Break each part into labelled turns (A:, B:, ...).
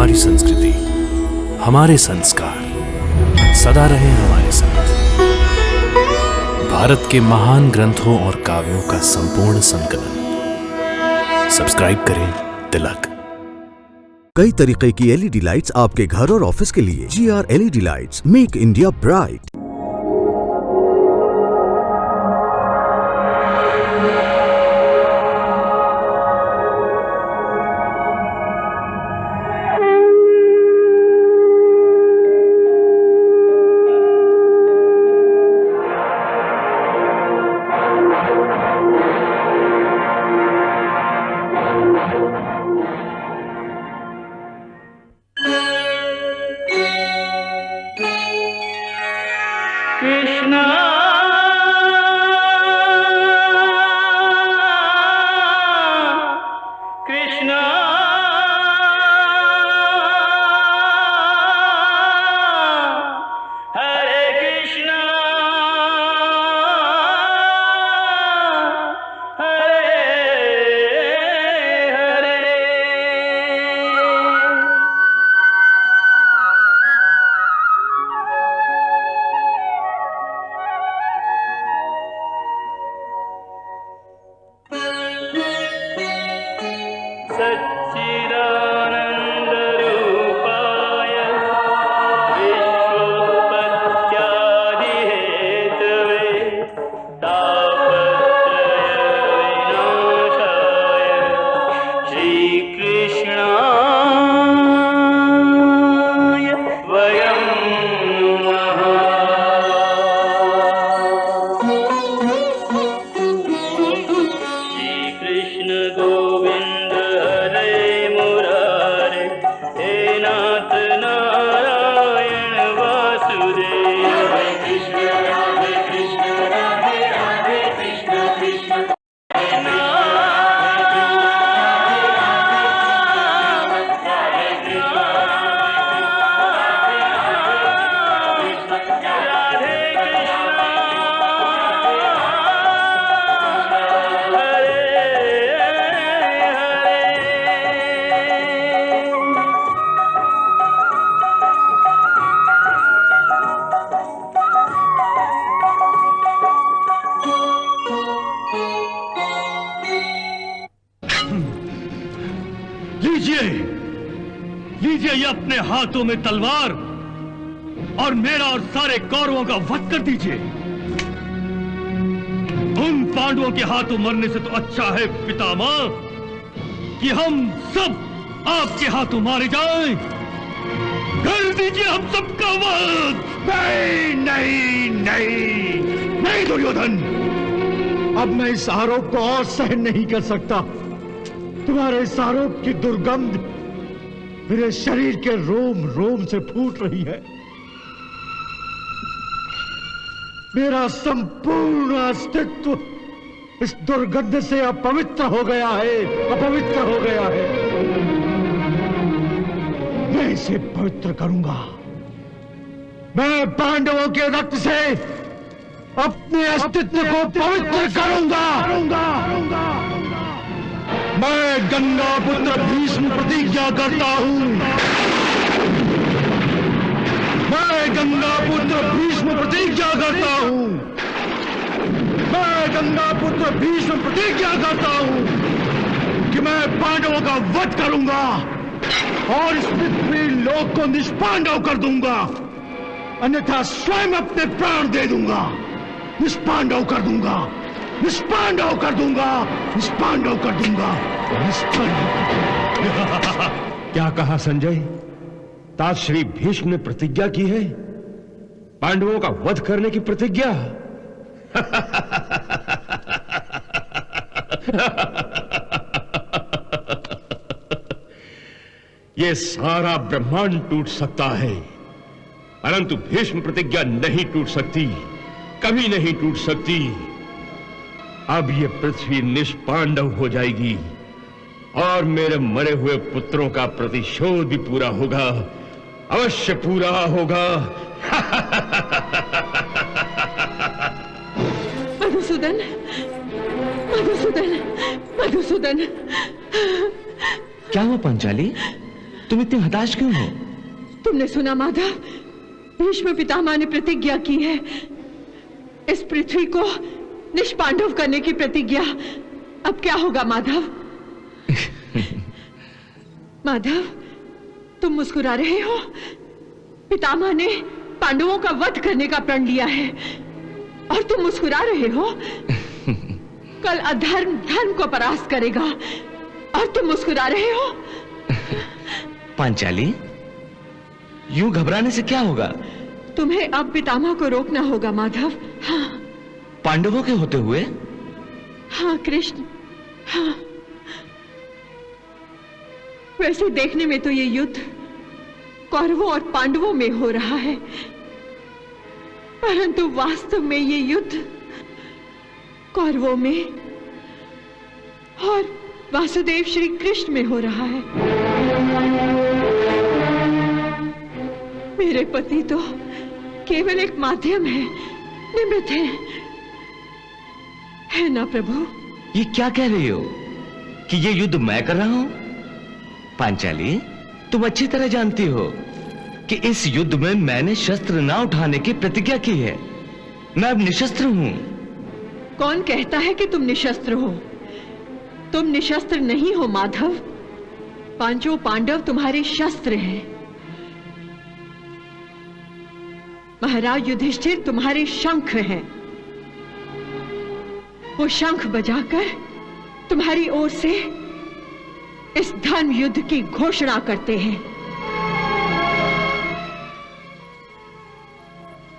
A: हमारी संस्कृति, हमारे संस्कार सदा रहे हमारे साथ। भारत के महान ग्रंथों और काव्यों का संपूर्ण संकलन। सब्सक्राइब करें तिलक।
B: कई तरीके की एलईडी लाइट्स आपके घर और ऑफिस के लिए। GR LED lights, make India bright.
C: Krishna Krishna Hare Krishna Hare Hare. सच्चिदानन्दरूपाय विश्वोत्पत्त्यादिहेतवे तापत्रयविनाशाय श्रीकृष्णाय वयं नमः। श्रीकृष्ण गोविंद हरे मुरारे, हे नाथ नारायण वासुदेव। हरे कृष्ण राधे कृष्ण राधे राधे कृष्ण कृष्ण
D: लीजिए लीजिए ये अपने हाथों में तलवार और मेरा और सारे कौरवों का वध कर दीजिए। उन पांडवों के हाथों मरने से तो अच्छा है पितामह कि हम सब आपके हाथों मारे जाएं। कर दीजिए हम सबका वध।
E: नहीं नहीं नहीं नहीं दुर्योधन, अब मैं इस आरोप को और सहन नहीं कर सकता। तुम्हारे इस आरोप की दुर्गंध मेरे शरीर के रोम रोम से फूट रही है। मेरा संपूर्ण अस्तित्व इस दुर्गंध से अपवित्र हो गया है, अपवित्र हो गया है। मैं इसे पवित्र करूंगा। मैं पांडवों के रक्त से अपने अस्तित्व को पवित्र करूंगा। मैं गंगा पुत्र भीष्म प्रतिज्ञा करता हूं। मैं गंगा पुत्र भीष्म प्रतिज्ञा करता हूं। मैं गंगा पुत्र भीष्म प्रतिज्ञा करता हूं कि मैं पांडवों का वध करूंगा और इस पृथ्वी लोक को निष्पांडव कर दूंगा, अन्यथा स्वयं अपने प्राण दे दूंगा। निष्पांडव कर दूंगा, निष्पांडव कर दूंगा, निष्पांडव कर दूंगा, निष्पांडव।
F: क्या कहा संजय? तात श्री भीष्म ने प्रतिज्ञा की है, पांडवों का वध करने की प्रतिज्ञा। ये सारा ब्रह्मांड टूट सकता है, परंतु भीष्म प्रतिज्ञा नहीं टूट सकती, कभी नहीं टूट सकती। अब ये पृथ्वी निष्पांडव हो जाएगी और मेरे मरे हुए पुत्रों का प्रतिशोध भी पूरा होगा, अवश्य पूरा होगा।
G: मधुसूदन, मधुसूदन, मधुसूदन।
H: क्या हुआ पंचाली?
G: तुम इतने हताश क्यों हो?
H: तुमने सुना माधव, भीष्म पितामह ने प्रतिज्ञा की है, इस पृथ्वी को निष्पांडव करने की प्रतिज्ञा। अब क्या होगा माधव? माधव, तुम मुस्कुरा रहे हो? पितामह ने पांडवों का वध करने का प्रण लिया है और तुम मुस्कुरा रहे हो? कल अधर्म धर्म को परास्त करेगा और तुम मुस्कुरा रहे हो?
G: पांचाली, यूं घबराने से क्या होगा?
H: तुम्हें अब पितामह को रोकना होगा माधव। हाँ।
G: पांडवों के होते हुए?
H: हाँ कृष्ण, हाँ। वैसे देखने में तो ये युद्ध कौरवों और पांडवों में हो रहा है, परंतु वास्तव में ये युद्ध कौरवों में और वासुदेव श्री कृष्ण में हो रहा है। मेरे पति तो केवल एक माध्यम है, निमित्त है ना प्रभु?
G: ये क्या कह रही हो कि ये युद्ध मैं कर रहा हूं? पांचाली, तुम अच्छी तरह जानती हो कि इस युद्ध में मैंने शस्त्र ना उठाने की प्रतिज्ञा की है। मैं अब निशस्त्र हूं।
H: कौन कहता है कि तुम निशस्त्र हो? तुम निशस्त्र नहीं हो माधव। पांचों पांडव तुम्हारे शस्त्र हैं। महाराज युधिष्ठिर तुम्हारे शंख हैं। वो शंख बजाकर तुम्हारी ओर से इस धर्म युद्ध की घोषणा करते हैं।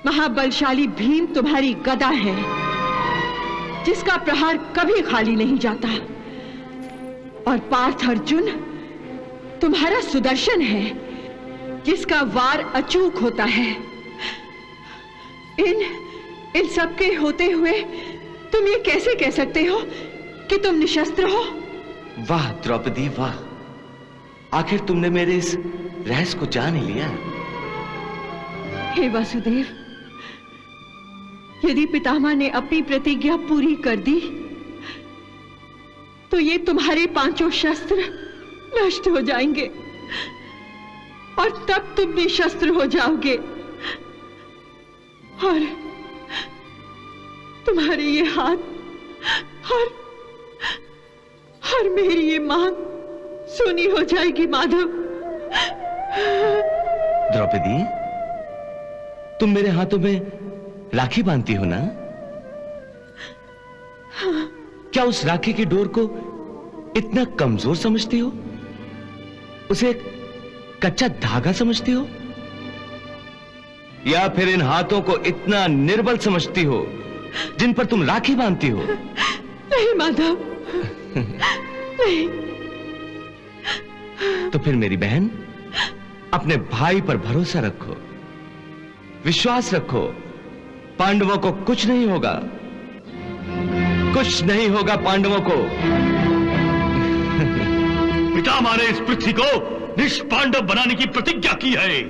H: महाबलशाली भीम तुम्हारी गदा है, जिसका प्रहार कभी खाली नहीं जाता, और पार्थ अर्जुन तुम्हारा सुदर्शन है, जिसका वार अचूक होता है। इन सब के होते हुए तुम ये कैसे कह सकते हो कि तुम निशस्त्र हो?
G: वाह द्रौपदी वाह, आखिर तुमने मेरे इस रहस्य को जान ही लिया।
H: हे वासुदेव, यदि पितामह ने अपनी प्रतिज्ञा पूरी कर दी तो ये तुम्हारे पांचों शस्त्र नष्ट हो जाएंगे और तब तुम निशस्त्र हो जाओगे और तुम्हारे ये हाथ और मेरी ये मांग सूनी हो जाएगी माधव।
G: द्रौपदी, तुम मेरे हाथों में राखी बांधती हो ना?
H: हाँ।
G: क्या उस राखी की डोर को इतना कमजोर समझती हो? उसे एक कच्चा धागा समझती हो? या फिर इन हाथों को इतना निर्बल समझती हो जिन पर तुम राखी बांधती हो?
H: नहीं माधव, नहीं।
G: तो फिर मेरी बहन, अपने भाई पर भरोसा रखो, विश्वास रखो। पांडवों को कुछ नहीं होगा, कुछ नहीं होगा पांडवों को।
D: पितामह ने इस पृथ्वी को निष्पांडव बनाने की प्रतिज्ञा की है।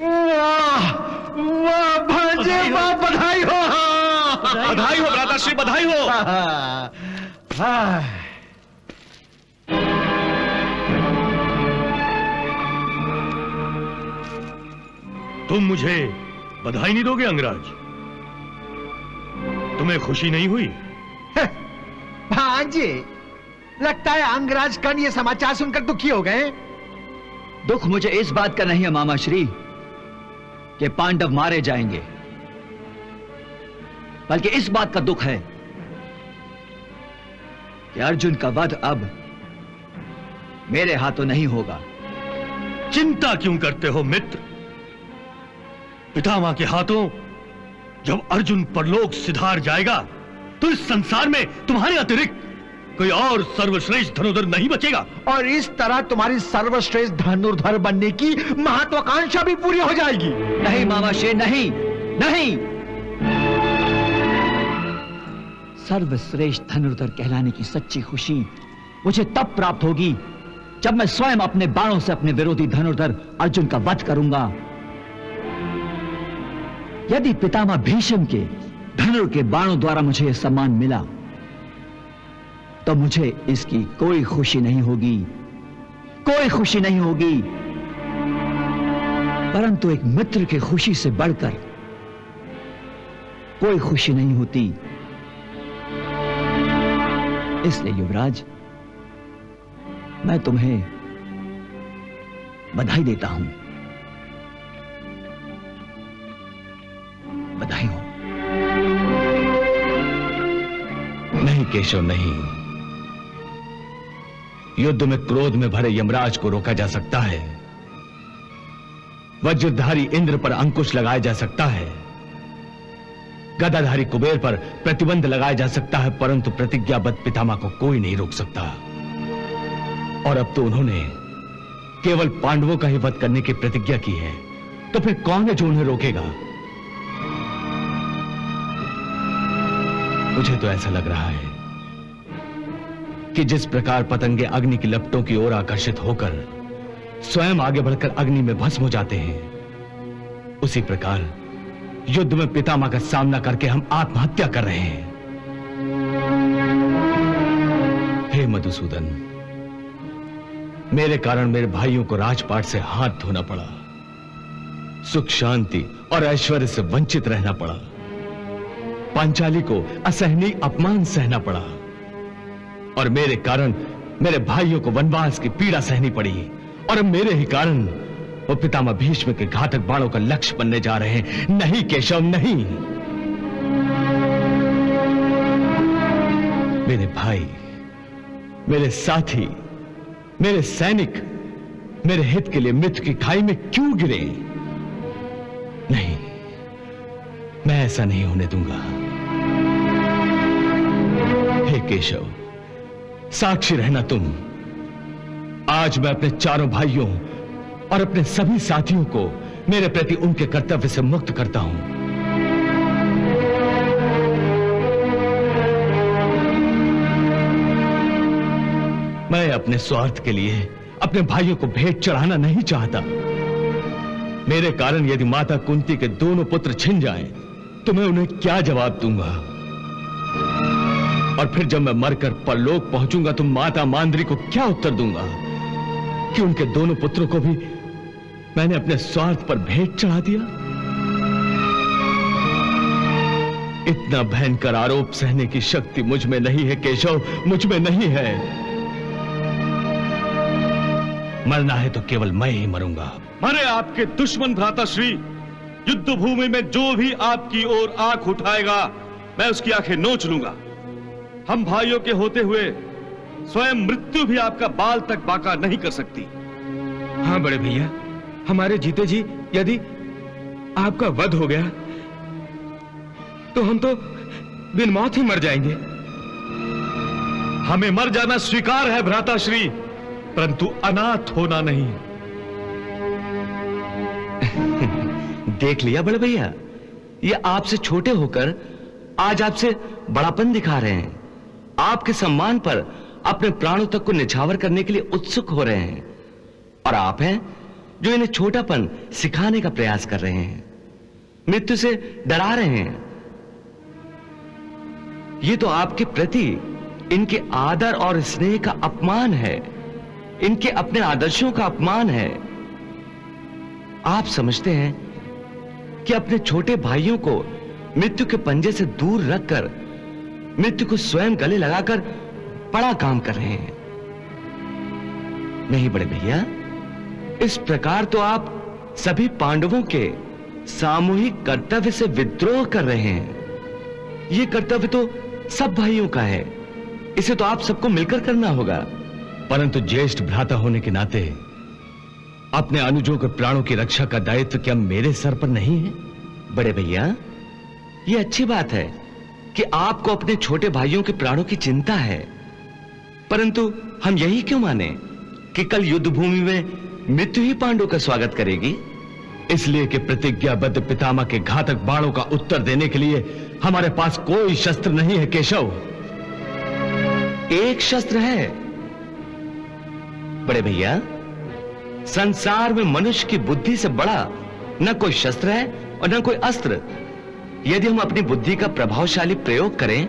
E: वाह वाह भांजे, वाह, बधाई हो।
D: बधाई हो भ्राताश्री, बधाई हो। तुम मुझे बधाई नहीं दोगे अंगराज? तुम्हें खुशी नहीं हुई?
E: भांजे, लगता है अंगराज कर्ण ये समाचार सुनकर दुखी हो गए।
I: दुख मुझे इस बात का नहीं है मामा श्री कि पांडव मारे जाएंगे, बल्कि इस बात का दुख है कि अर्जुन का वध अब मेरे हाथों नहीं होगा।
D: चिंता क्यों करते हो मित्र? पितामह के हाथों जब अर्जुन परलोक सिधार जाएगा तो इस संसार में तुम्हारे अतिरिक्त कोई और सर्वश्रेष्ठ धनुर्धर नहीं बचेगा,
E: और इस तरह तुम्हारी सर्वश्रेष्ठ धनुर्धर बनने की महत्वाकांक्षा भी पूरी हो जाएगी।
I: नहीं मामा श्री, नहीं नहीं। सर्वश्रेष्ठ धनुर्धर कहलाने की सच्ची खुशी मुझे तब प्राप्त होगी जब मैं स्वयं अपने बाणों से अपने विरोधी धनुर्धर अर्जुन का वध करूंगा। यदि पितामह भीष्म के धनुर के बाणों द्वारा मुझे यह सम्मान मिला तो मुझे इसकी कोई खुशी नहीं होगी, कोई खुशी नहीं होगी। परंतु एक मित्र की खुशी से बढ़कर कोई खुशी नहीं होती। इसलिए युवराज, मैं तुम्हें बधाई देता हूं। बधाई हो।
G: नहीं केशव, नहीं। युद्ध में क्रोध में भरे यमराज को रोका जा सकता है, वज्रधारी इंद्र पर अंकुश लगाया जा सकता है, गदाधारी कुबेर पर प्रतिबंध लगाया जा सकता है, परंतु प्रतिज्ञाबद्ध पितामह को कोई नहीं रोक सकता। और अब तो उन्होंने केवल पांडवों का ही वध करने की प्रतिज्ञा की है, तो फिर कौन है जो उन्हें रोकेगा? मुझे तो ऐसा लग रहा है कि जिस प्रकार पतंगे अग्नि की लपटों की ओर आकर्षित होकर स्वयं आगे बढ़कर अग्नि में भस्म हो जाते हैं, उसी प्रकार युद्ध में पितामह का सामना करके हम आत्महत्या कर रहे हैं। हे मधुसूदन, मेरे कारण मेरे भाइयों को राजपाट से हाथ धोना पड़ा, सुख शांति और ऐश्वर्य से वंचित रहना पड़ा, पांचाली को असहनीय अपमान सहना पड़ा, और मेरे कारण मेरे भाइयों को वनवास की पीड़ा सहनी पड़ी, और अब मेरे ही कारण वो पितामह भीष्म के घातक बाणों का लक्ष्य बनने जा रहे हैं। नहीं केशव, नहीं। मेरे भाई, मेरे साथी, मेरे सैनिक मेरे हित के लिए मृत्यु की खाई में क्यों गिरे? नहीं, मैं ऐसा नहीं होने दूंगा। हे केशव, साक्षी रहना तुम। आज मैं अपने चारों भाइयों और अपने सभी साथियों को मेरे प्रति उनके कर्तव्य से मुक्त करता हूं। मैं अपने स्वार्थ के लिए अपने भाइयों को भेंट चढ़ाना नहीं चाहता। मेरे कारण यदि माता कुंती के दोनों पुत्र छिन जाएं, तो मैं उन्हें क्या जवाब दूंगा? और फिर जब मैं मरकर परलोक पहुंचूंगा तो माता मांद्री को क्या उत्तर दूंगा कि उनके दोनों पुत्रों को भी मैंने अपने स्वार्थ पर भेंट चढ़ा दिया? इतना भयंकर आरोप सहने की शक्ति मुझ में नहीं है केशव, मुझ में नहीं है। मरना है तो केवल मैं ही मरूंगा।
E: मरे आपके दुश्मन भ्राताश्री। युद्ध भूमि में जो भी आपकी ओर आंख उठाएगा, मैं उसकी आंखें नोच लूंगा। हम भाइयों के होते हुए स्वयं मृत्यु भी आपका बाल तक बांका नहीं कर सकती।
J: हाँ बड़े भैया, हमारे जीते जी यदि आपका वध हो गया तो हम तो बिन मौत ही मर जाएंगे।
E: हमें मर जाना स्वीकार है भ्राताश्री, परंतु अनाथ होना नहीं।
G: देख लिया बड़े भैया, ये आपसे छोटे होकर आज आपसे बड़ापन दिखा रहे हैं, आपके सम्मान पर अपने प्राणों तक को निछावर करने के लिए उत्सुक हो रहे हैं, और आप हैं जो इन्हें छोटापन सिखाने का प्रयास कर रहे हैं, मृत्यु से डरा रहे हैं। ये तो आपके प्रति इनके आदर और स्नेह का अपमान है, इनके अपने आदर्शों का अपमान है। आप समझते हैं कि अपने छोटे भाइयों को मृत्यु के पंजे से दूर रखकर मृत्यु को स्वयं गले लगाकर बड़ा काम कर रहे हैं। नहीं बड़े भैया, इस प्रकार तो आप सभी पांडवों के सामूहिक कर्तव्य से विद्रोह कर रहे हैं। यह कर्तव्य तो सब भाइयों का है, इसे तो आप सबको मिलकर करना होगा। परंतु ज्येष्ठ भ्राता होने के नाते अपने अनुजों के प्राणों की रक्षा का दायित्व क्या मेरे सर पर नहीं है? बड़े भैया, यह अच्छी बात है कि आपको अपने छोटे भाइयों के प्राणों की चिंता है, परंतु हम यही क्यों माने कि कल युद्ध भूमि में मृत्यु ही पांडवों का स्वागत करेगी? इसलिए कि प्रतिज्ञाबद्ध पितामह के घातक बाणों का उत्तर देने के लिए हमारे पास कोई शस्त्र नहीं है केशव। एक शस्त्र है बड़े भैया, संसार में मनुष्य की बुद्धि से बड़ा न कोई शस्त्र है और न कोई अस्त्र। यदि हम अपनी बुद्धि का प्रभावशाली प्रयोग करें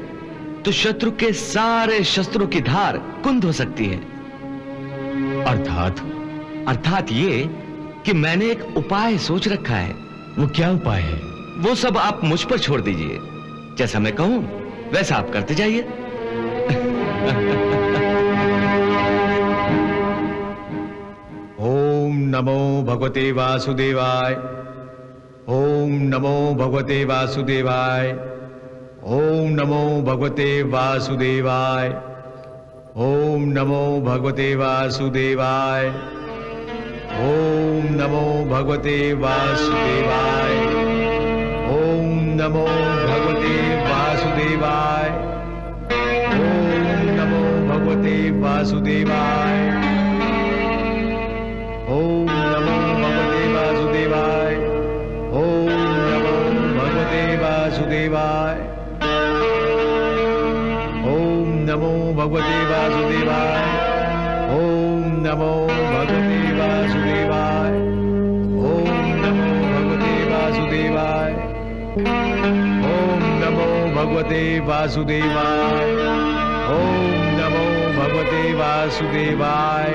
G: तो शत्रु के सारे शस्त्रों की धार कुंद हो सकती है। अर्थात ये कि मैंने एक उपाय सोच रखा है।
J: वो क्या उपाय है?
G: वो सब आप मुझ पर छोड़ दीजिए। जैसा मैं कहूं वैसा आप करते जाइए।
E: ओम नमो भगवते वासुदेवाय। ओम नमो भगवते वासुदेवाय। ओम नमो भगवते वासुदेवाय। ओम नमो भगवते वासुदेवाय। ओम नमो भगवते वासुदेवाय। ओम नमो भगवते वासुदेवाय। ओम नमो भगवते वासुदेवाय। ओम नमो भगवते वासुदेवाय। ओम नमो भगवते वासुदेवाय। ओम नमो भगवते वासुदेवाय। ओम नमो भगवते वासुदेवाय। ओम नमो भगवते वासुदेवाय। ओम नमो भगवते वासुदेवाय। ओम नमो भगवते वासुदेवाय।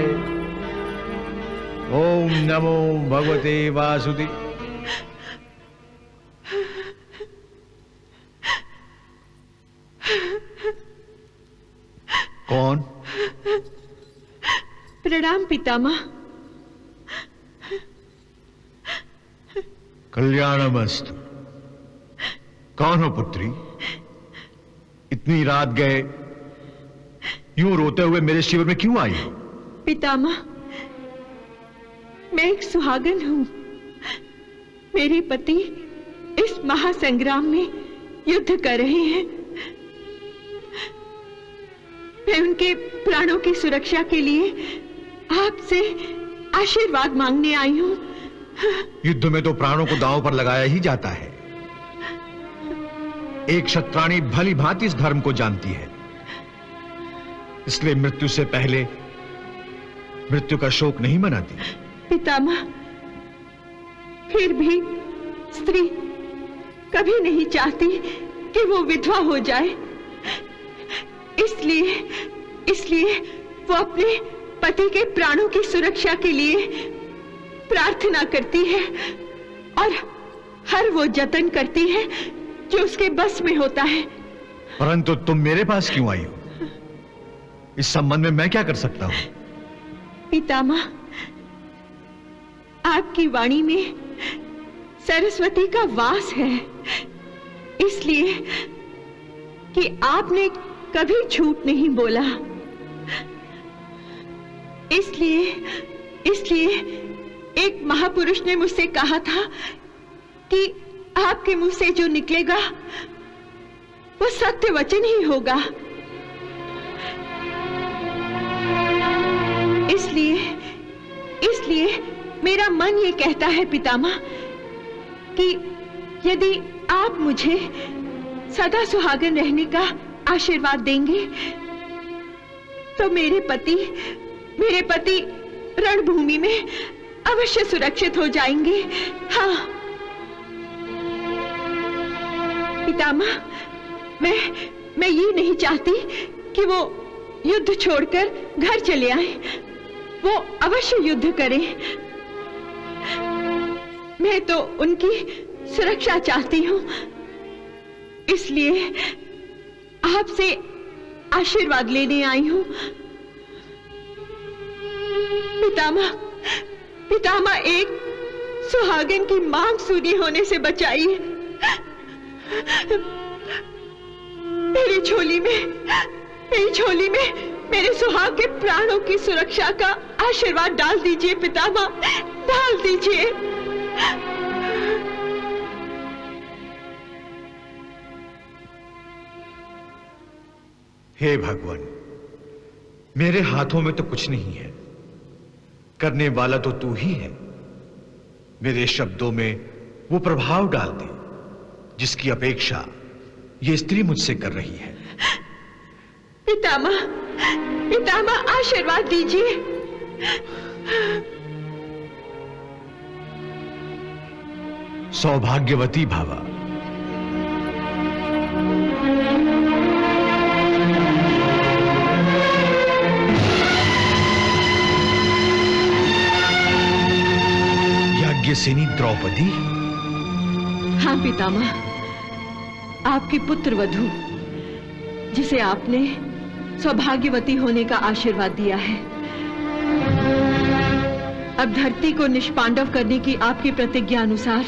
E: ओम नमो भगवते वासुदेव। कौन?
H: प्रणाम पितामह।
E: कल्याणमस्तु। कौन हो पुत्री? इतनी रात गए यूं रोते हुए मेरे शिविर में क्यों आई हो?
H: पितामह, मैं एक सुहागन हूं। मेरे पति इस महासंग्राम में युद्ध कर रहे हैं। मैं उनके प्राणों की सुरक्षा के लिए आपसे आशीर्वाद मांगने आई हूं।
E: युद्ध में तो प्राणों को दांव पर लगाया ही जाता है। एक क्षत्राणी भली भांति इस धर्म को जानती है, इसलिए मृत्यु से पहले मृत्यु का शोक नहीं मनाती।
H: पितामह, फिर भी स्त्री कभी नहीं चाहती कि वो विधवा हो जाए। इसलिए वो अपने पति के प्राणों की सुरक्षा के लिए प्रार्थना करती है और हर वो जतन करती है जो उसके बस में होता है।
E: परंतु तुम मेरे पास क्यों आई हो? इस संबंध में मैं क्या कर सकता हूं?
H: पितामह, आपकी वाणी में सरस्वती का वास है, इसलिए कि आपने कभी झूठ नहीं बोला। इसलिए एक महापुरुष ने मुझसे कहा था कि आपके मुंह से जो निकलेगा वो सत्य वचन ही होगा। इसलिए मेरा मन ये कहता है पितामह कि यदि आप मुझे सदा सुहागन रहने का आशीर्वाद देंगे तो मेरे पति रणभूमि में अवश्य सुरक्षित हो जाएंगे। हाँ पितामह, मैं ये नहीं चाहती कि वो युद्ध छोड़कर घर चले आए। वो अवश्य युद्ध करें। मैं तो उनकी सुरक्षा चाहती हूँ, इसलिए आपसे आशीर्वाद लेने आई हूँ। पितामह, एक सुहागन की मांग सूनी होने से बचाइए। मेरी झोली में मेरे सुहाग के प्राणों की सुरक्षा का आशीर्वाद डाल दीजिए पितामह, डाल दीजिए।
E: हे भगवान, मेरे हाथों में तो कुछ नहीं है, करने वाला तो तू ही है। मेरे शब्दों में वो प्रभाव डाल दे जिसकी अपेक्षा ये स्त्री मुझसे कर रही है।
H: पितामह आशीर्वाद दीजिए।
E: सौभाग्यवती भावा। याज्ञसेनी द्रौपदी?
H: हाँ पितामह, आपकी पुत्र वधू, जिसे आपने सौभाग्यवती होने का आशीर्वाद दिया है। अब धरती को निष्पांडव करने की आपकी प्रतिज्ञा अनुसार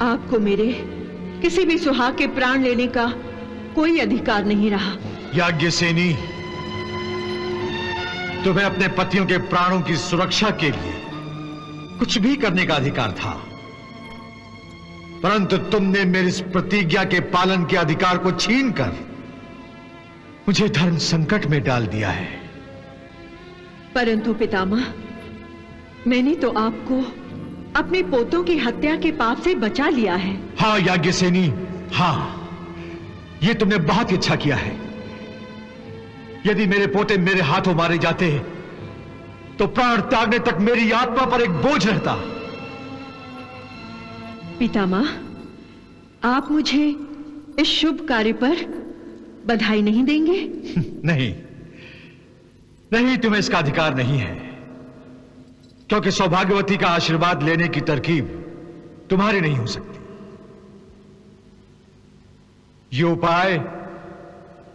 H: आपको मेरे किसी भी सुहाग के प्राण लेने का कोई अधिकार नहीं रहा।
E: याज्ञसेनी, तुम्हें अपने पतियों के प्राणों की सुरक्षा के लिए कुछ भी करने का अधिकार था, परंतु तुमने मेरी इस प्रतिज्ञा के पालन के अधिकार को छीनकर मुझे धर्म संकट में डाल दिया है।
H: परंतु पितामह, मैंने तो आपको अपने पोतों की हत्या के पाप से बचा लिया है।
E: हाँ याज्ञसेनी, हाँ, ये तुमने बहुत ही अच्छा किया है। यदि मेरे पोते मेरे हाथों मारे जाते तो प्राण त्यागने तक मेरी आत्मा पर एक बोझ रहता।
H: पितामह, आप मुझे इस शुभ कार्य पर बधाई नहीं देंगे?
E: नहीं, नहीं, तुम्हें इसका अधिकार नहीं है, क्योंकि सौभाग्यवती का आशीर्वाद लेने की तरकीब तुम्हारी नहीं हो सकती। ये उपाय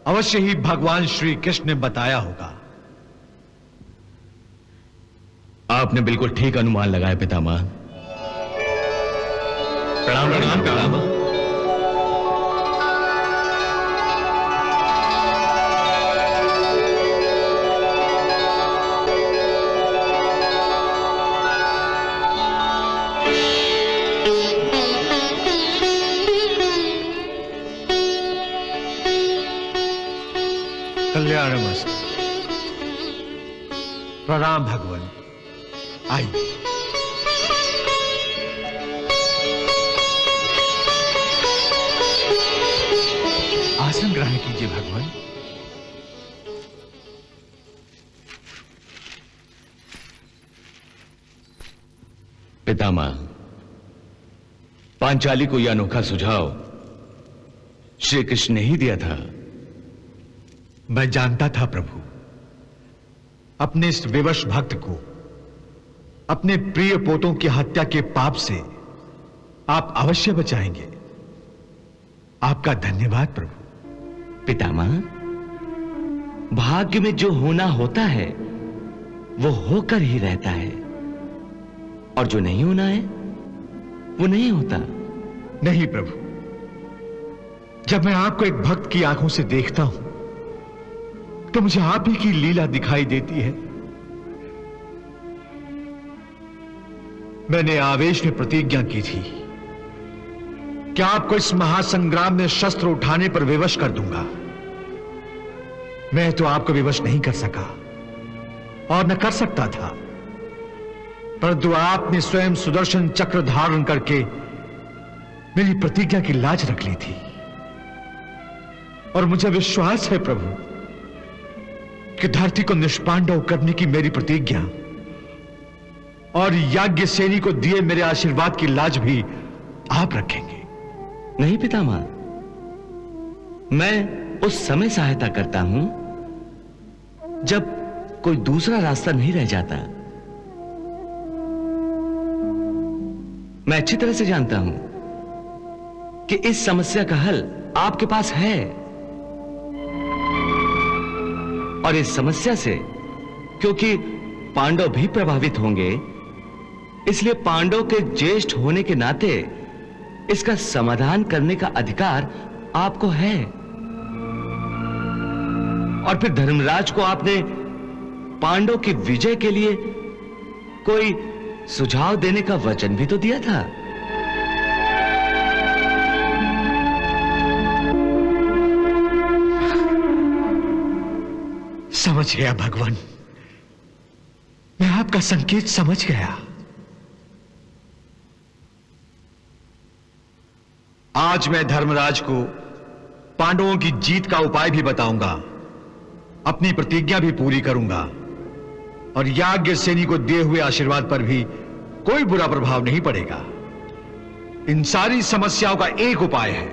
E: अवश्य ही भगवान श्री कृष्ण ने बताया होगा।
G: आपने बिल्कुल ठीक अनुमान लगाया पितामह। प्रणाम प्रणाम पितामह।
E: कल्याणमस्तु। प्रणाम भगवान, आइए। आसन ग्रहण कीजिए भगवान।
G: पितामह, पांचाली को यह अनोखा सुझाव श्री कृष्ण ने ही दिया था।
E: मैं जानता था प्रभु, अपने इस विवश भक्त को अपने प्रिय पोतों की हत्या के पाप से आप अवश्य बचाएंगे। आपका धन्यवाद प्रभु।
G: पितामह, भाग्य में जो होना होता है वो होकर ही रहता है, और जो नहीं होना है वो नहीं होता।
E: नहीं प्रभु, जब मैं आपको एक भक्त की आंखों से देखता हूं तो मुझे आप ही की लीला दिखाई देती है। मैंने आवेश में प्रतिज्ञा की थी कि आपको इस महासंग्राम में शस्त्र उठाने पर विवश कर दूंगा। मैं तो आपको विवश नहीं कर सका और न कर सकता था, परंतु आपने स्वयं सुदर्शन चक्र धारण करके मेरी प्रतिज्ञा की लाज रख ली थी। और मुझे विश्वास है प्रभु कि धरती को निष्पांडव करने की मेरी प्रतिज्ञा और याज्ञसेनी को दिए मेरे आशीर्वाद की लाज भी आप रखेंगे।
G: नहीं पितामह, मैं उस समय सहायता करता हूं जब कोई दूसरा रास्ता नहीं रह जाता। मैं अच्छी तरह से जानता हूं कि इस समस्या का हल आपके पास है, और इस समस्या से क्योंकि पांडव भी प्रभावित होंगे, इसलिए पांडव के ज्येष्ठ होने के नाते इसका समाधान करने का अधिकार आपको है। और फिर धर्मराज को आपने पांडव की विजय के लिए कोई सुझाव देने का वचन भी तो दिया था।
E: समझ गया भगवान, मैं आपका संकेत समझ गया। आज मैं धर्मराज को पांडवों की जीत का उपाय भी बताऊंगा, अपनी प्रतिज्ञा भी पूरी करूंगा, और याज्ञसेनी को दिए हुए आशीर्वाद पर भी कोई बुरा प्रभाव नहीं पड़ेगा। इन सारी समस्याओं का एक उपाय है।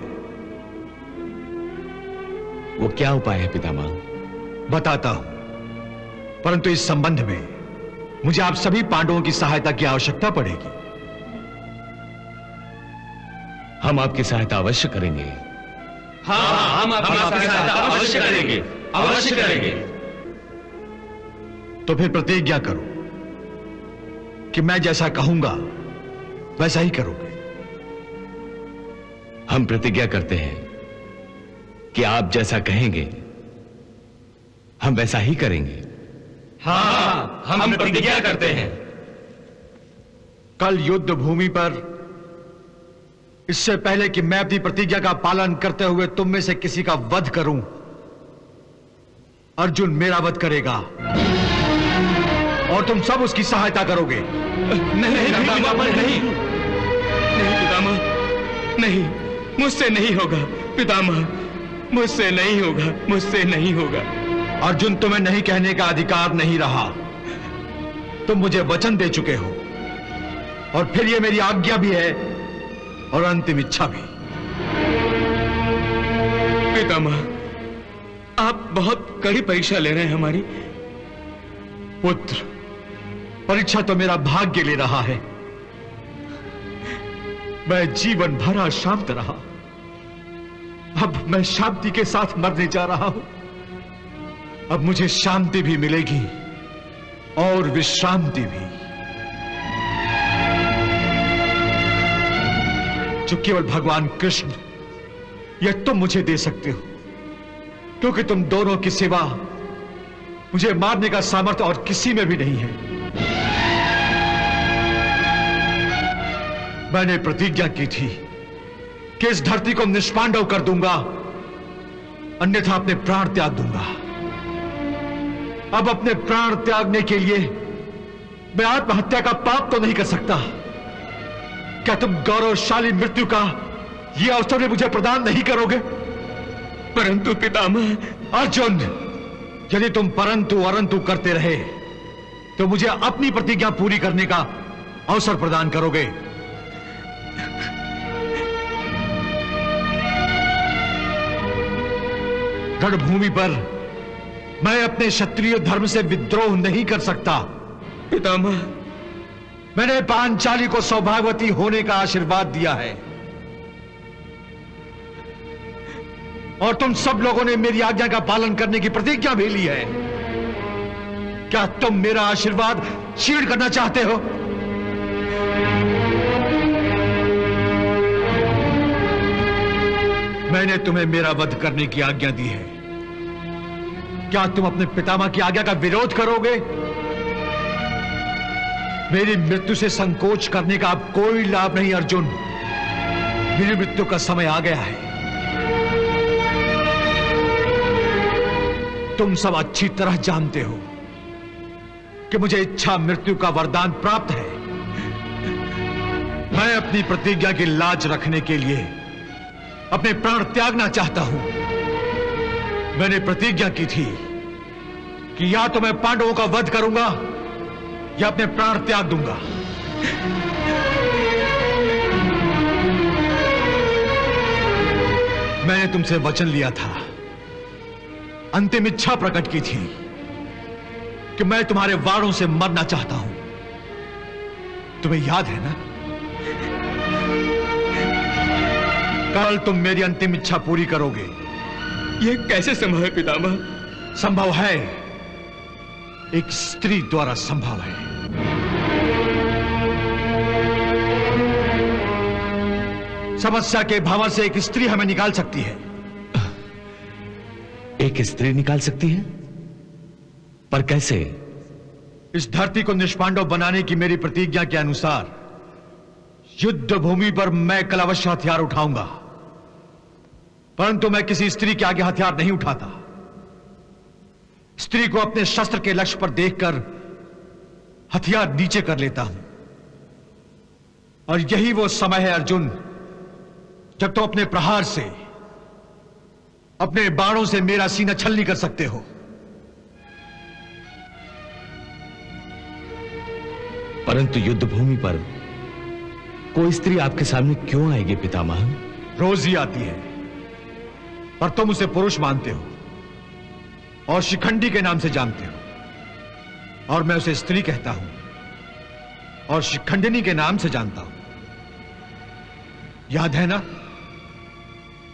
G: वो क्या उपाय है पितामह?
E: बताता हूं, परंतु इस संबंध में मुझे आप सभी पांडवों की सहायता की आवश्यकता पड़ेगी।
G: हम आपकी सहायता अवश्य करेंगे।
J: हाँ, हम आपकी सहायता अवश्य करेंगे, अवश्य करेंगे।
E: तो फिर प्रतिज्ञा करो कि मैं जैसा कहूंगा वैसा ही करोगे।
G: हम प्रतिज्ञा करते हैं कि आप जैसा कहेंगे हम वैसा ही करेंगे।
J: हाँ, हम प्रतिज्ञा करते हैं।
E: कल युद्ध भूमि पर, इससे पहले कि मैं अपनी प्रतिज्ञा का पालन करते हुए तुम में से किसी का वध करूं, अर्जुन मेरा वध करेगा और तुम सब उसकी सहायता करोगे।
J: नहीं पितामह, नहीं पितामह, नहीं, मुझसे नहीं होगा पितामह, मुझसे नहीं होगा, मुझसे नहीं होगा।
E: अर्जुन, तुम्हें नहीं कहने का अधिकार नहीं रहा। तुम मुझे वचन दे चुके हो और फिर ये मेरी आज्ञा भी है और अंतिम इच्छा भी।
J: पितामह, आप बहुत कड़ी परीक्षा ले रहे हैं हमारी।
E: पुत्र, परीक्षा तो मेरा भाग्य ले रहा है। मैं जीवन भर अशांत रहा, अब मैं शांति के साथ मरने जा रहा हूं। अब मुझे शांति भी मिलेगी और विश्रांति भी, जो केवल भगवान कृष्ण या तुम मुझे दे सकते हो, क्योंकि तुम दोनों की सिवा मुझे मारने का सामर्थ्य और किसी में भी नहीं है। मैंने प्रतिज्ञा की थी कि इस धरती को निष्पांडव कर दूंगा, अन्यथा अपने प्राण त्याग दूंगा। अब अपने प्राण त्यागने के लिए मैं आत्महत्या का पाप तो नहीं कर सकता। क्या तुम गौरवशाली मृत्यु का यह अवसर भी मुझे प्रदान नहीं करोगे?
J: परंतु पितामह।
E: अर्जुन, यदि तुम परंतु अरंतु करते रहे तो मुझे अपनी प्रतिज्ञा पूरी करने का अवसर प्रदान करोगे। रणभूमि पर मैं अपने क्षत्रिय धर्म से विद्रोह नहीं कर सकता।
J: पितामह,
E: मैंने पांचाली को सौभाग्यवती होने का आशीर्वाद दिया है और तुम सब लोगों ने मेरी आज्ञा का पालन करने की प्रतिज्ञा भी ली है। क्या तुम मेरा आशीर्वाद छीन करना चाहते हो? मैंने तुम्हें मेरा वध करने की आज्ञा दी है। क्या तुम अपने पितामह की आज्ञा का विरोध करोगे? मेरी मृत्यु से संकोच करने का अब कोई लाभ नहीं अर्जुन। मेरी मृत्यु का समय आ गया है। तुम सब अच्छी तरह जानते हो कि मुझे इच्छा मृत्यु का वरदान प्राप्त है। मैं अपनी प्रतिज्ञा की लाज रखने के लिए अपने प्राण त्यागना चाहता हूं। मैंने प्रतिज्ञा की थी कि या तो मैं पांडवों का वध करूंगा या अपने प्राण त्याग दूंगा। मैंने तुमसे वचन लिया था, अंतिम इच्छा प्रकट की थी कि मैं तुम्हारे वारों से मरना चाहता हूं। तुम्हें याद है ना? कल तुम मेरी अंतिम इच्छा पूरी करोगे।
J: यह कैसे संभव है पितामह?
E: संभव है, एक स्त्री द्वारा संभव है। समस्या के भावर से एक स्त्री हमें निकाल सकती है।
G: एक स्त्री निकाल सकती है? पर कैसे?
E: इस धरती को निष्पांडव बनाने की मेरी प्रतिज्ञा के अनुसार युद्ध भूमि पर मैं कल अवश्य हथियार उठाऊंगा, परंतु मैं किसी स्त्री के आगे हथियार नहीं उठाता। स्त्री को अपने शस्त्र के लक्ष्य पर देखकर हथियार नीचे कर लेता हूं। और यही वो समय है अर्जुन, जब तुम अपने प्रहार से, अपने बाणों से मेरा सीना छलनी कर सकते हो।
G: परंतु युद्ध भूमि पर कोई स्त्री आपके सामने क्यों आएगी पितामह?
E: रोज ही आती है, पर तुम उसे पुरुष मानते हो और शिखंडी के नाम से जानते हो, और मैं उसे स्त्री कहता हूं और शिखंडिनी के नाम से जानता हूं। याद है ना,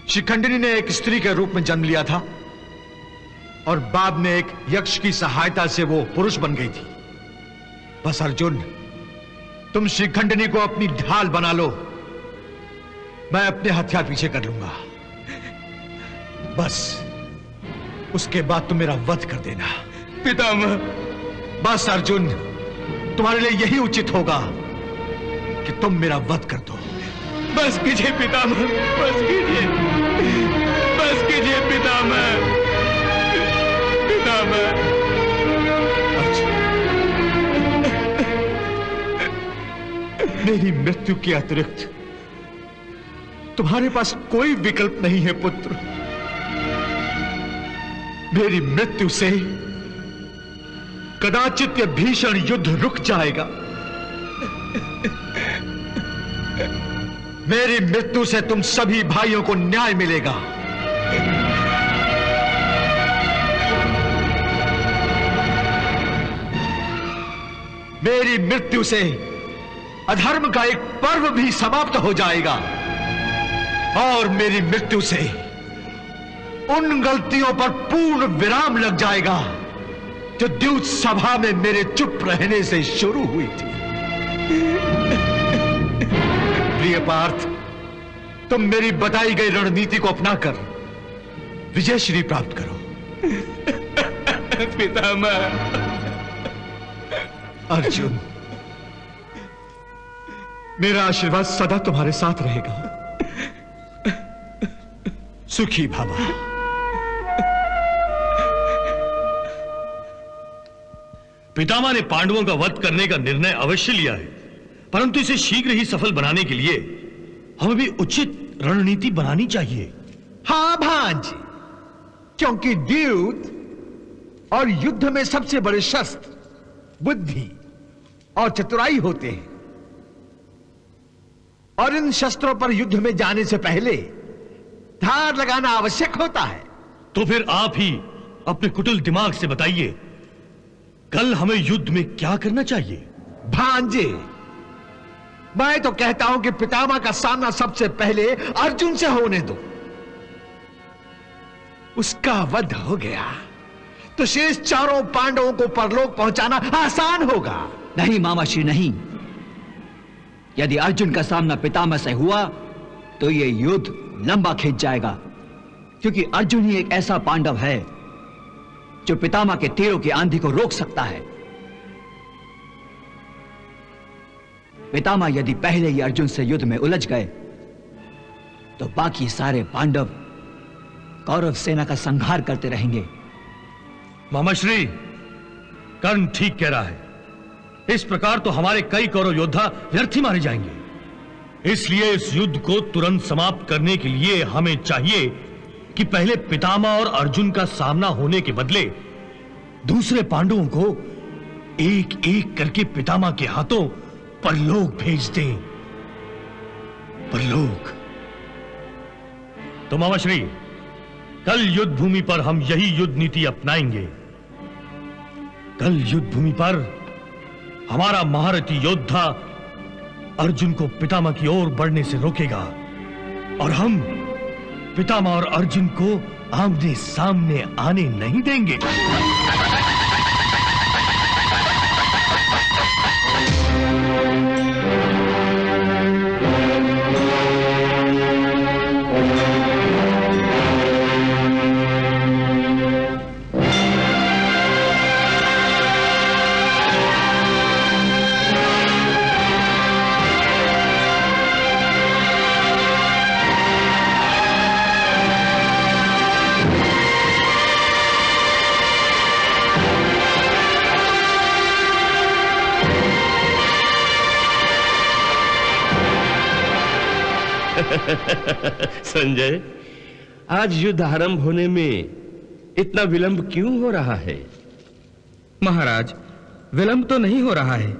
E: शिखंडिनी ने एक स्त्री के रूप में जन्म लिया था और बाद में एक यक्ष की सहायता से वो पुरुष बन गई थी। बस अर्जुन, तुम शिखंडिनी को अपनी ढाल बना लो, मैं अपने हथियार पीछे कर लूंगा। बस उसके बाद तुम मेरा वध कर देना।
J: पितामह।
E: बस अर्जुन, तुम्हारे लिए यही उचित होगा कि तुम मेरा वध कर दो।
J: बस कीजिए पितामह, बस कीजिए, बस कीजिए पितामह, पितामह।
E: मेरी मृत्यु के अतिरिक्त तुम्हारे पास कोई विकल्प नहीं है पुत्र। मेरी मृत्यु से कदाचित यह भीषण युद्ध रुक जाएगा। मेरी मृत्यु से तुम सभी भाइयों को न्याय मिलेगा। मेरी मृत्यु से अधर्म का एक पर्व भी समाप्त हो जाएगा और मेरी मृत्यु से उन गलतियों पर पूर्ण विराम लग जाएगा जो द्यूत सभा में मेरे चुप रहने से शुरू हुई थी। प्रिय पार्थ, तुम मेरी बताई गई रणनीति को अपनाकर विजयश्री प्राप्त करो।
J: पितामह।
E: अर्जुन, मेरा आशीर्वाद सदा तुम्हारे साथ रहेगा। सुखी भव।
D: पितामह ने पांडवों का वध करने का निर्णय अवश्य लिया है, परंतु इसे शीघ्र ही सफल बनाने के लिए हमें भी उचित रणनीति बनानी चाहिए।
E: हां भांज, क्योंकि द्यूत और युद्ध में सबसे बड़े शस्त्र बुद्धि और चतुराई होते हैं, और इन शस्त्रों पर युद्ध में जाने से पहले धार लगाना आवश्यक होता है।
D: तो फिर आप ही अपने कुटिल दिमाग से बताइए, कल हमें युद्ध में क्या करना चाहिए?
E: भांजे, मैं तो कहता हूं कि पितामह का सामना सबसे पहले अर्जुन से होने दो। उसका वध हो गया तो शेष चारों पांडवों को परलोक पहुंचाना आसान होगा।
I: नहीं मामा श्री, नहीं। यदि अर्जुन का सामना पितामह से हुआ तो यह युद्ध लंबा खींच जाएगा, क्योंकि अर्जुन ही एक ऐसा पांडव है जो पितामह के तीरों की आंधी को रोक सकता है। पितामह यदि पहले ही अर्जुन से युद्ध में उलझ गए तो बाकी सारे पांडव कौरव सेना का संहार करते रहेंगे।
D: मामाश्री, कर्ण ठीक कह रहा है। इस प्रकार तो हमारे कई कौरव योद्धा व्यर्थ ही मारे जाएंगे। इसलिए इस युद्ध को तुरंत समाप्त करने के लिए हमें चाहिए कि पहले पितामह और अर्जुन का सामना होने के बदले दूसरे पांडवों को एक एक करके पितामह के हाथों परलोक भेज दें। परलोक। तो मामाश्री, कल युद्ध भूमि पर हम यही युद्ध नीति अपनाएंगे। कल युद्ध भूमि पर हमारा महारथी योद्धा अर्जुन को पितामह की ओर बढ़ने से रोकेगा और हम पितामह और अर्जुन को आमने सामने आने नहीं देंगे।
F: संजय, आज युद्ध आरंभ होने में इतना विलंब क्यों हो रहा है?
J: महाराज, विलंब तो नहीं हो रहा है,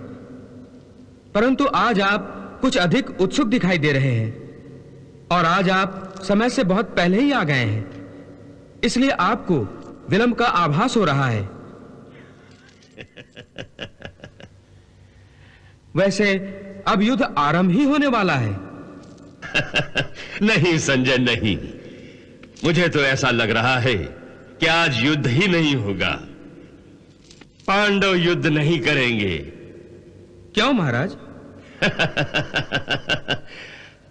J: परंतु आज आप कुछ अधिक उत्सुक दिखाई दे रहे हैं और आज आप समय से बहुत पहले ही आ गए हैं, इसलिए आपको विलंब का आभास हो रहा है। वैसे अब युद्ध आरंभ ही होने वाला है।
F: नहीं संजय, नहीं। मुझे तो ऐसा लग रहा है कि आज युद्ध ही नहीं होगा। पांडव युद्ध नहीं करेंगे।
J: क्यों महाराज?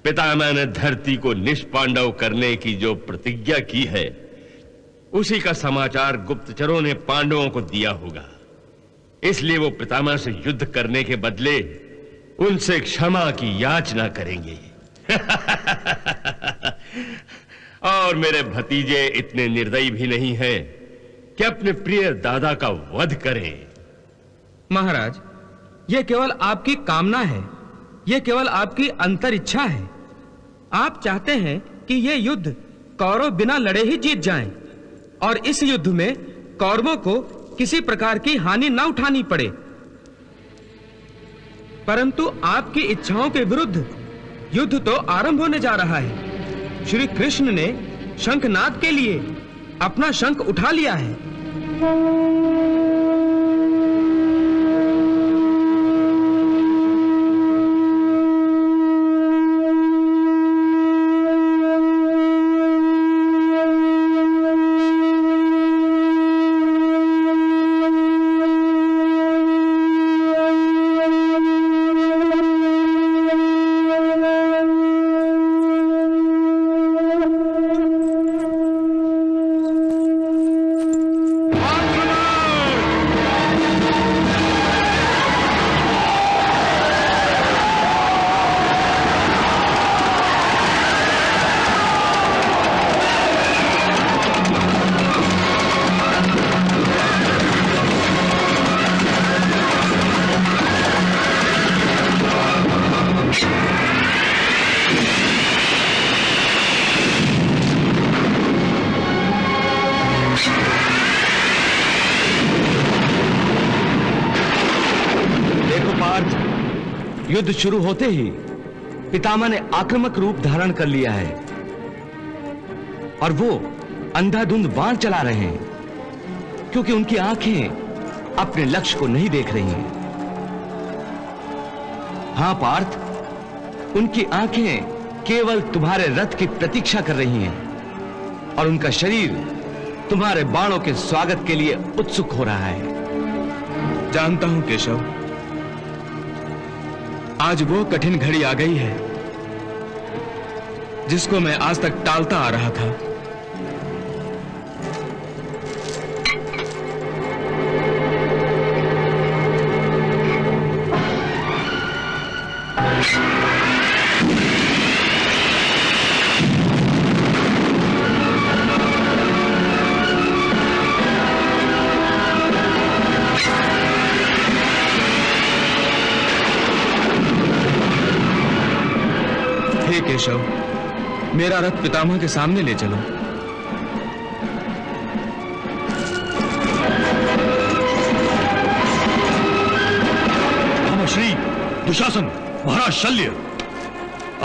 F: पितामह ने धरती को निष्पांडव करने की जो प्रतिज्ञा की है, उसी का समाचार गुप्तचरों ने पांडवों को दिया होगा। इसलिए वो पितामह से युद्ध करने के बदले उनसे क्षमा की याचना करेंगे। और मेरे भतीजे इतने निर्दयी भी नहीं हैं कि अपने प्रिय दादा का वध करें।
J: महाराज, यह केवल आपकी कामना है, यह केवल आपकी अंतर इच्छा है। आप चाहते हैं कि यह युद्ध कौरव बिना लड़े ही जीत जाएं, और इस युद्ध में कौरवों को किसी प्रकार की हानि न उठानी पड़े। परंतु आपकी इच्छाओं के विरुद्ध युद्ध तो आरंभ होने जा रहा है। श्री कृष्ण ने शंखनाद के लिए अपना शंख उठा लिया है।
G: युद्ध शुरू होते ही पितामह ने आक्रामक रूप धारण कर लिया है और वो अंधाधुंध बाण चला रहे हैं, क्योंकि उनकी आंखें अपने लक्ष्य को नहीं देख रही हैं। हां पार्थ, उनकी आंखें केवल तुम्हारे रथ की प्रतीक्षा कर रही हैं और उनका शरीर तुम्हारे बाणों के स्वागत के लिए उत्सुक हो रहा है।
J: जानता हूं केशव, आज वो कठिन घड़ी आ गई है जिसको मैं आज तक टालता आ रहा था। केशव, मेरा रथ पितामह के सामने ले चलो।
D: श्री दुशासन, महाराज शल्य,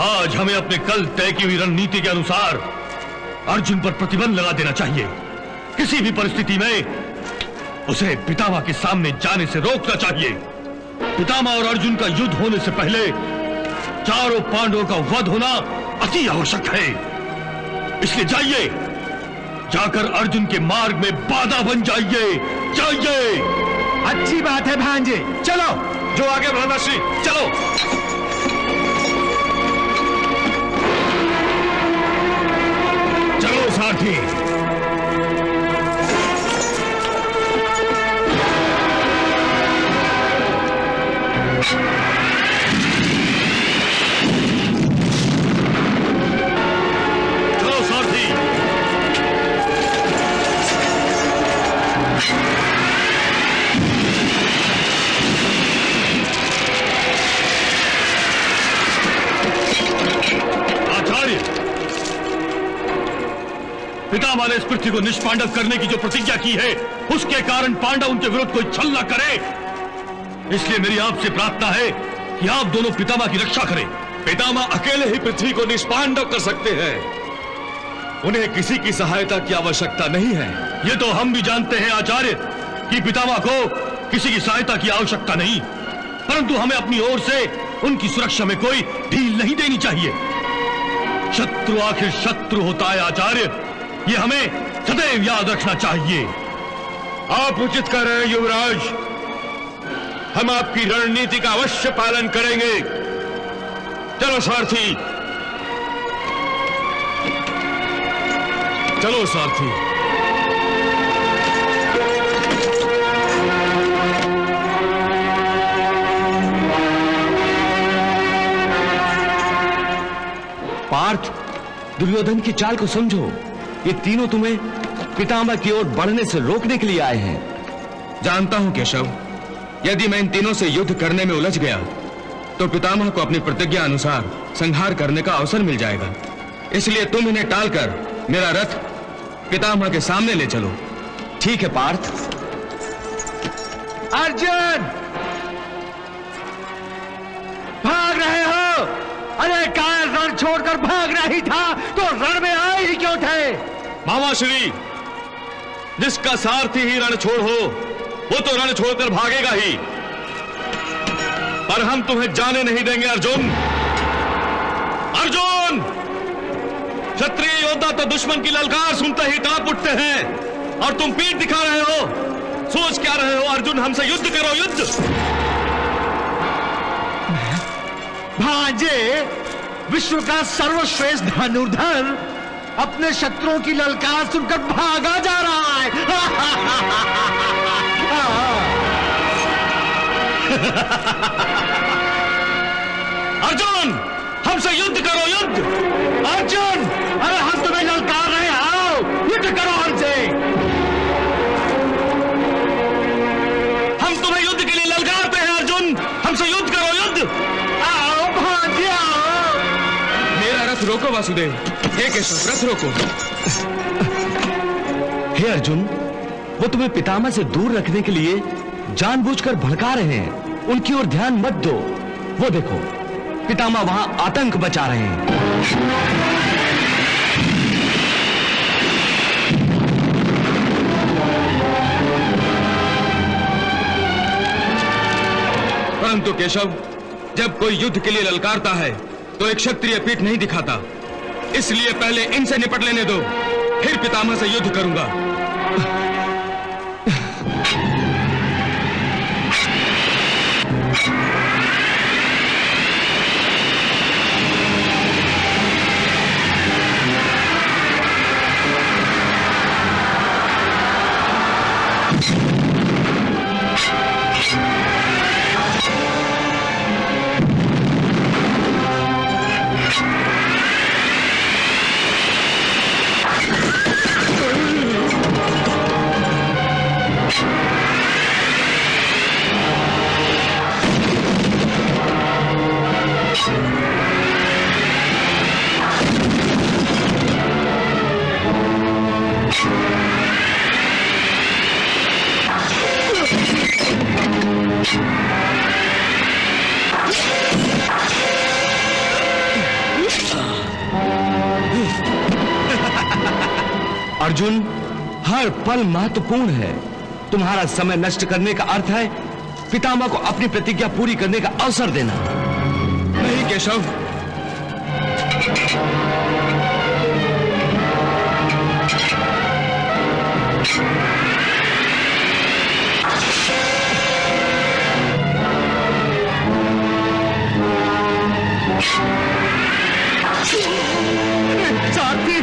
D: आज हमें अपने कल तय की हुई रणनीति के अनुसार अर्जुन पर प्रतिबंध लगा देना चाहिए। किसी भी परिस्थिति में उसे पितामह के सामने जाने से रोकना चाहिए। पितामह और अर्जुन का युद्ध होने से पहले चारों पांडवों का वध होना अति आवश्यक है। इसलिए जाइए, जाकर अर्जुन के मार्ग में बाधा बन जाइए। जाइए।
E: अच्छी बात है भांजे, चलो।
D: जो आगे बढ़ना श्री, चलो।
E: चलो साथी।
D: पितामह ने इस पृथ्वी को निष्पांडव करने की जो प्रतिज्ञा की है, उसके कारण पांडव उनके विरुद्ध कोई छल न करे। इसलिए मेरी आपसे प्रार्थना है कि आप दोनों पितामह की रक्षा करें।
K: पितामह अकेले ही पृथ्वी को निष्पांडव कर सकते हैं, उन्हें किसी की सहायता की आवश्यकता नहीं है।
D: ये तो हम भी जानते हैं आचार्य कि पितामह को किसी की सहायता की आवश्यकता नहीं, परंतु हमें अपनी ओर से उनकी सुरक्षा में कोई ढील नहीं देनी चाहिए। शत्रु आखिर शत्रु होता है आचार्य, ये हमें सदैव याद रखना चाहिए।
F: आप उचित कह रहे हैं युवराज, हम आपकी रणनीति का अवश्य पालन करेंगे। चलो सारथी,
K: चलो सारथी।
G: पार्थ, दुर्योधन की चाल को समझो। ये तीनों तुम्हें पितामह की ओर बढ़ने से रोकने के लिए आए हैं।
J: जानता हूं केशव, यदि मैं इन तीनों से युद्ध करने में उलझ गया तो पितामह को अपनी प्रतिज्ञा अनुसार संहार करने का अवसर मिल जाएगा। इसलिए तुम इन्हें टालकर मेरा रथ पितामह के सामने ले चलो।
G: ठीक है पार्थ।
E: अर्जुन, भाग रहे हो? अरे काय रण छोड़कर भागना ही था तो रण में आए ही क्यों थे?
K: मामा श्री, जिसका सारथी ही रण छोड़ हो वो तो रण छोड़कर भागेगा ही, पर हम तुम्हें जाने नहीं देंगे अर्जुन। अर्जुन, क्षत्रिय योद्धा तो दुश्मन की ललकार सुनते ही कांप उठते हैं और तुम पीठ दिखा रहे हो। सोच क्या रहे हो अर्जुन? हमसे युद्ध करो, युद्ध।
E: भांजे, विश्व का सर्वश्रेष्ठ धनुर्धर अपने शत्रुओं की ललकार सुनकर भागा जा रहा है।
K: अर्जुन, हमसे युद्ध करो, युद्ध।
E: अर्जुन, अरे हम तुम्हें ललकार रहे, आओ युद्ध करो हमसे।
K: हम तुम्हें युद्ध के लिए ललकारते हैं अर्जुन, हमसे युद्ध करो, युद्ध।
E: आओ भांजे, आओ।
J: मेरा रथ रोको वासुदेव। हे केशव, रथ रोको।
G: हे अर्जुन, वो तुम्हें पितामह से दूर रखने के लिए जानबूझकर भड़का रहे हैं। उनकी ओर ध्यान मत दो। वो देखो, पितामह वहां आतंक बचा रहे हैं।
J: परंतु केशव, जब कोई युद्ध के लिए ललकारता है तो एक क्षत्रिय पीठ नहीं दिखाता। इसलिए पहले इनसे निपट लेने दो, फिर पितामह से युद्ध करूंगा।
G: अर्जुन, हर पल महत्वपूर्ण है। तुम्हारा समय नष्ट करने का अर्थ है पितामह को अपनी प्रतिज्ञा पूरी करने का अवसर देना।
J: नहीं केशव,
E: साथी,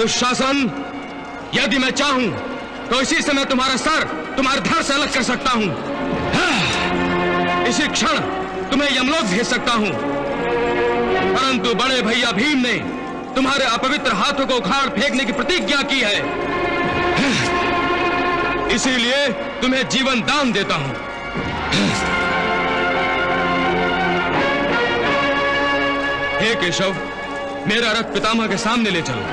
J: दुशासन, यदि मैं चाहूं तो इसी समय तुम्हारा सर तुम्हारे धड़ से अलग कर सकता हूं। इसी क्षण तुम्हें यमलोक भेज सकता हूं, परंतु बड़े भैया भीम ने तुम्हारे अपवित्र हाथों को उखाड़ फेंकने की प्रतिज्ञा की है, इसीलिए तुम्हें जीवन दान देता हूं। हे केशव, मेरा रथ पितामह के सामने ले चलो।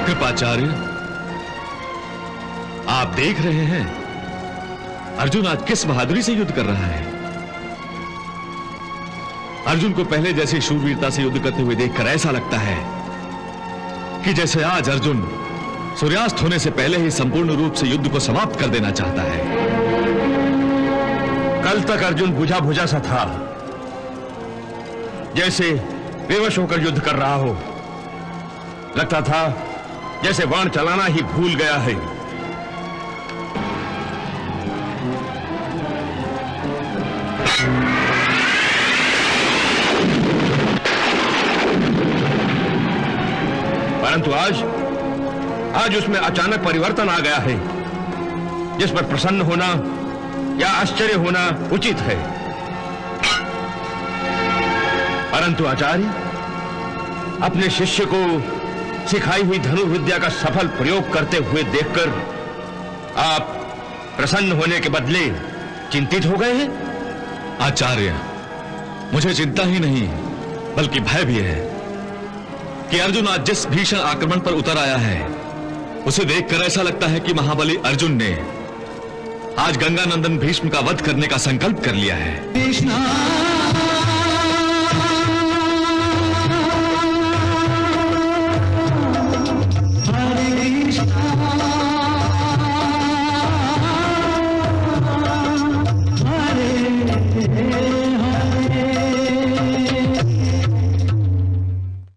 K: कृपाचार्य, आप देख रहे हैं अर्जुन आज किस बहादुरी से युद्ध कर रहा है। अर्जुन को पहले जैसी शूरवीरता से युद्ध करते हुए देखकर ऐसा लगता है कि जैसे आज अर्जुन सूर्यास्त होने से पहले ही संपूर्ण रूप से युद्ध को समाप्त कर देना चाहता है।
F: कल तक अर्जुन बुझा बुझा सा था, जैसे बेवश होकर युद्ध कर रहा हो। लगता था जैसे बाण चलाना ही भूल गया है। परंतु आज उसमें अचानक परिवर्तन आ गया है, जिस पर प्रसन्न होना या आश्चर्य होना उचित है। परंतु आचार्य, अपने शिष्य को सिखाई हुई धनुर्विद्या का सफल प्रयोग करते हुए देखकर आप प्रसन्न होने के बदले चिंतित हो गए हैं।
K: आचार्य, मुझे चिंता ही नहीं बल्कि भय भी है कि अर्जुन आज जिस भीषण आक्रमण पर उतर आया है, उसे देखकर ऐसा लगता है कि महाबली अर्जुन ने आज गंगानंदन भीष्म का वध करने का संकल्प कर लिया है।